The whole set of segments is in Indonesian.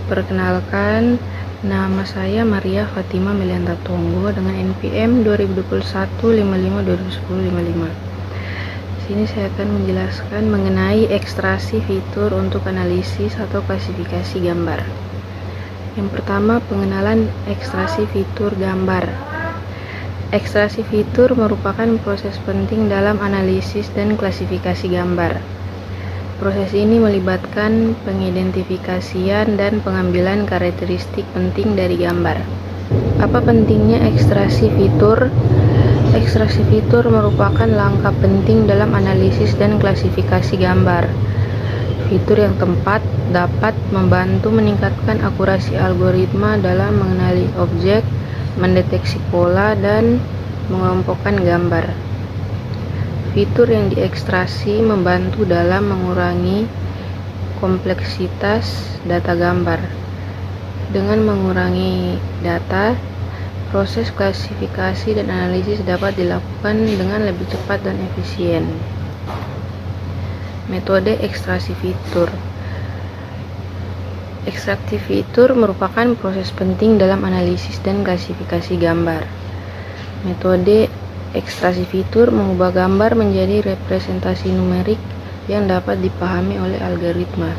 Perkenalkan, nama saya Maria Fatima Melianta Tonggo dengan NPM 2021-55-2010-55. Di sini saya akan menjelaskan mengenai ekstraksi fitur untuk analisis atau klasifikasi gambar. Yang pertama, pengenalan ekstraksi fitur gambar. Ekstraksi fitur merupakan proses penting dalam analisis dan klasifikasi gambar. Proses ini melibatkan pengidentifikasian dan pengambilan karakteristik penting dari gambar. Apa pentingnya ekstraksi fitur? Ekstraksi fitur merupakan langkah penting dalam analisis dan klasifikasi gambar. Fitur yang tepat dapat membantu meningkatkan akurasi algoritma dalam mengenali objek, mendeteksi pola, dan mengelompokkan gambar. Fitur yang diekstraksi membantu dalam mengurangi kompleksitas data gambar. Dengan mengurangi data, proses klasifikasi dan analisis dapat dilakukan dengan lebih cepat dan efisien. Metode ekstraksi fitur. Ekstraksi fitur merupakan proses penting dalam analisis dan klasifikasi gambar. Metode ekstraksi fitur mengubah gambar menjadi representasi numerik yang dapat dipahami oleh algoritma.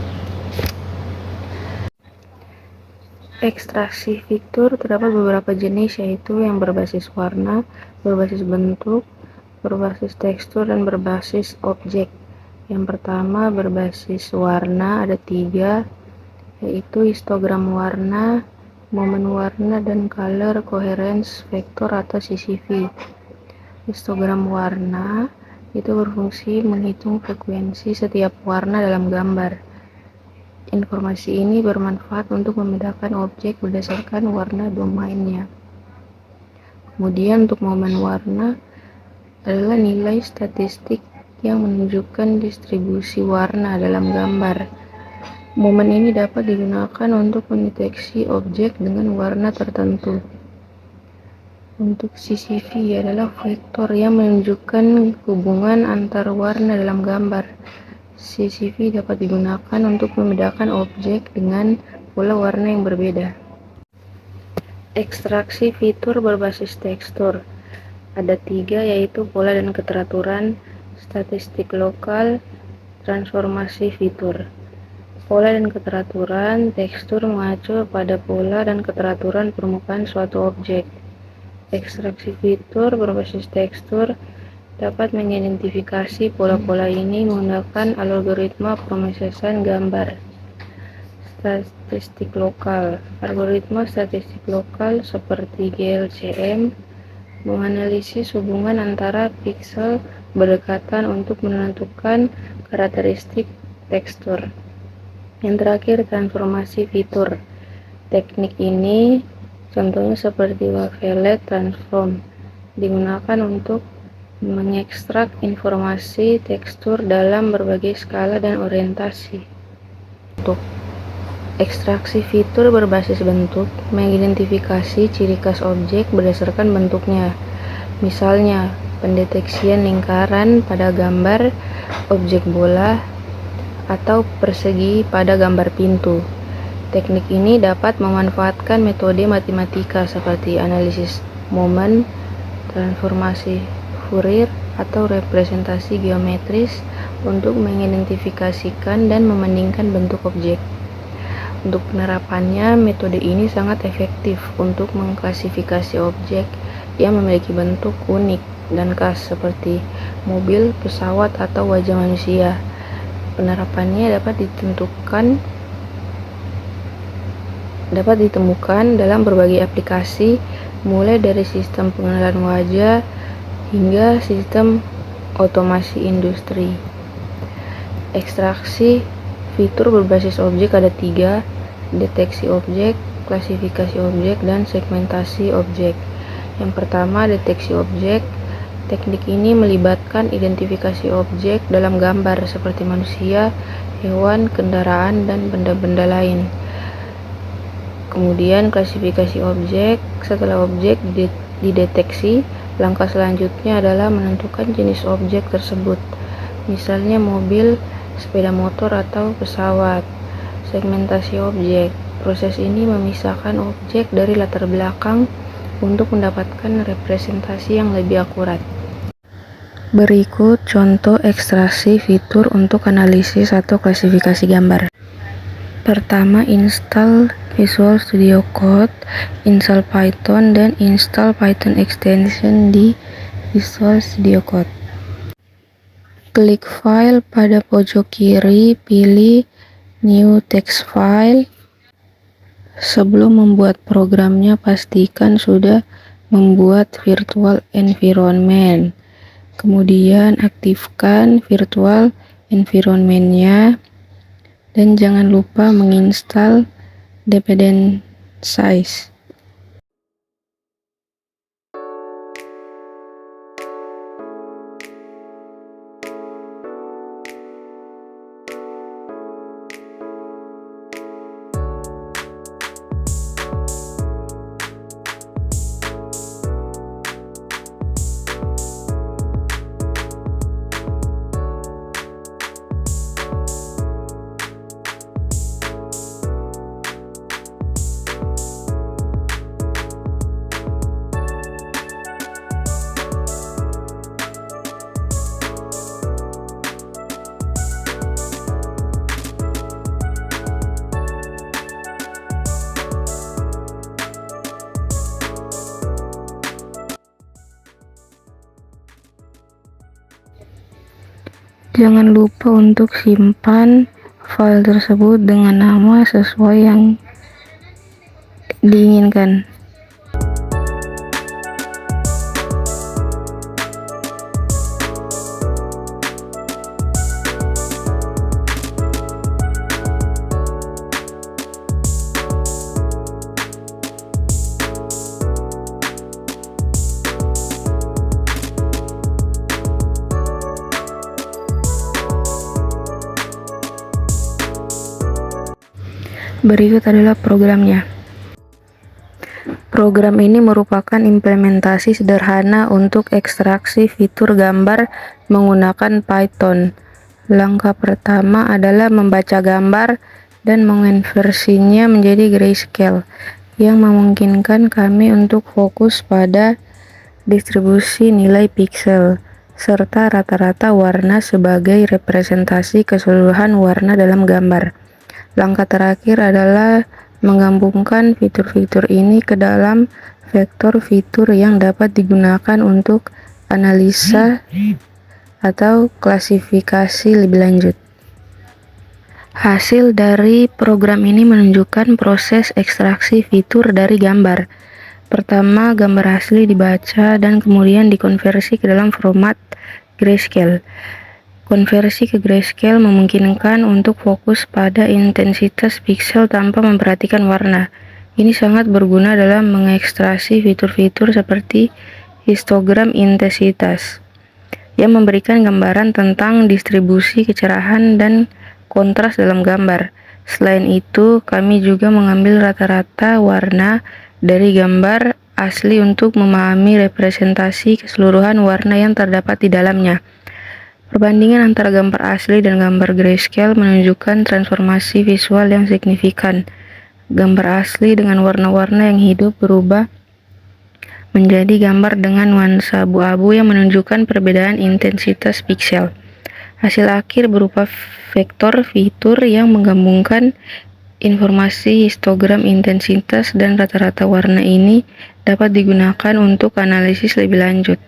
Ekstraksi fitur terdapat beberapa jenis, yaitu yang berbasis warna, berbasis bentuk, berbasis tekstur, dan berbasis objek. Yang pertama, berbasis warna, ada 3, yaitu histogram warna, momen warna, dan color coherence vector atau CCV. Histogram warna itu berfungsi menghitung frekuensi setiap warna dalam gambar. Informasi ini bermanfaat untuk membedakan objek berdasarkan warna domainnya. Kemudian untuk momen warna adalah nilai statistik yang menunjukkan distribusi warna dalam gambar. Momen ini dapat digunakan untuk mendeteksi objek dengan warna tertentu. Untuk CCV adalah vektor yang menunjukkan hubungan antar warna dalam gambar. CCV dapat digunakan untuk membedakan objek dengan pola warna yang berbeda. Ekstraksi fitur berbasis tekstur. Ada 3, yaitu pola dan keteraturan, statistik lokal, transformasi fitur. Pola dan keteraturan tekstur mengacu pada pola dan keteraturan permukaan suatu objek. Ekstraksi fitur berbasis tekstur dapat mengidentifikasi pola-pola ini menggunakan algoritma pemrosesan gambar. Statistik lokal. Algoritma statistik lokal seperti GLCM menganalisis hubungan antara piksel berdekatan untuk menentukan karakteristik tekstur. Yang terakhir, transformasi fitur. Teknik ini contohnya seperti wavelet transform digunakan untuk mengekstrak informasi tekstur dalam berbagai skala dan orientasi. Untuk ekstraksi fitur berbasis bentuk, mengidentifikasi ciri khas objek berdasarkan bentuknya. Misalnya, pendeteksian lingkaran pada gambar objek bola atau persegi pada gambar pintu. Teknik ini dapat memanfaatkan metode matematika seperti analisis momen, transformasi Fourier, atau representasi geometris untuk mengidentifikasikan dan membandingkan bentuk objek. Untuk penerapannya, metode ini sangat efektif untuk mengklasifikasi objek yang memiliki bentuk unik dan khas seperti mobil, pesawat, atau wajah manusia. Penerapannya dapat ditemukan dalam berbagai aplikasi, mulai dari sistem pengenalan wajah hingga sistem otomasi industri. Ekstraksi fitur berbasis objek ada 3, deteksi objek, klasifikasi objek, dan segmentasi objek. Yang pertama, deteksi objek. Teknik ini melibatkan identifikasi objek dalam gambar seperti manusia, hewan, kendaraan, dan benda-benda lain. Kemudian klasifikasi objek. Setelah objek dideteksi, langkah selanjutnya adalah menentukan jenis objek tersebut, misalnya mobil, sepeda motor, atau pesawat. Segmentasi objek. Proses ini memisahkan objek dari latar belakang untuk mendapatkan representasi yang lebih akurat. Berikut contoh ekstraksi fitur untuk analisis atau klasifikasi gambar. Pertama, install Visual Studio Code, install Python, dan install Python extension di Visual Studio Code. Klik file pada pojok kiri, pilih New Text File. Sebelum membuat programnya, pastikan sudah membuat virtual environment. Kemudian aktifkan virtual environment-nya dan jangan lupa menginstal dependencies. Jangan lupa untuk simpan file tersebut dengan nama sesuai yang diinginkan. Berikut adalah programnya. Program ini merupakan implementasi sederhana untuk ekstraksi fitur gambar menggunakan Python. Langkah pertama adalah membaca gambar dan mengonversinya menjadi grayscale, yang memungkinkan kami untuk fokus pada distribusi nilai pixel, serta rata-rata warna sebagai representasi keseluruhan warna dalam gambar. Langkah terakhir adalah menggabungkan fitur-fitur ini ke dalam vektor fitur yang dapat digunakan untuk analisa atau klasifikasi lebih lanjut. Hasil dari program ini menunjukkan proses ekstraksi fitur dari gambar. Pertama, gambar asli dibaca dan kemudian dikonversi ke dalam format grayscale. Konversi ke grayscale memungkinkan untuk fokus pada intensitas pixel tanpa memperhatikan warna. Ini sangat berguna dalam mengekstraksi fitur-fitur seperti histogram intensitas, yang memberikan gambaran tentang distribusi kecerahan dan kontras dalam gambar. Selain itu, kami juga mengambil rata-rata warna dari gambar asli untuk memahami representasi keseluruhan warna yang terdapat di dalamnya. Perbandingan antara gambar asli dan gambar grayscale menunjukkan transformasi visual yang signifikan. Gambar asli dengan warna-warna yang hidup berubah menjadi gambar dengan nuansa abu-abu yang menunjukkan perbedaan intensitas pixel. Hasil akhir berupa vektor fitur yang menggabungkan informasi histogram intensitas dan rata-rata warna ini dapat digunakan untuk analisis lebih lanjut.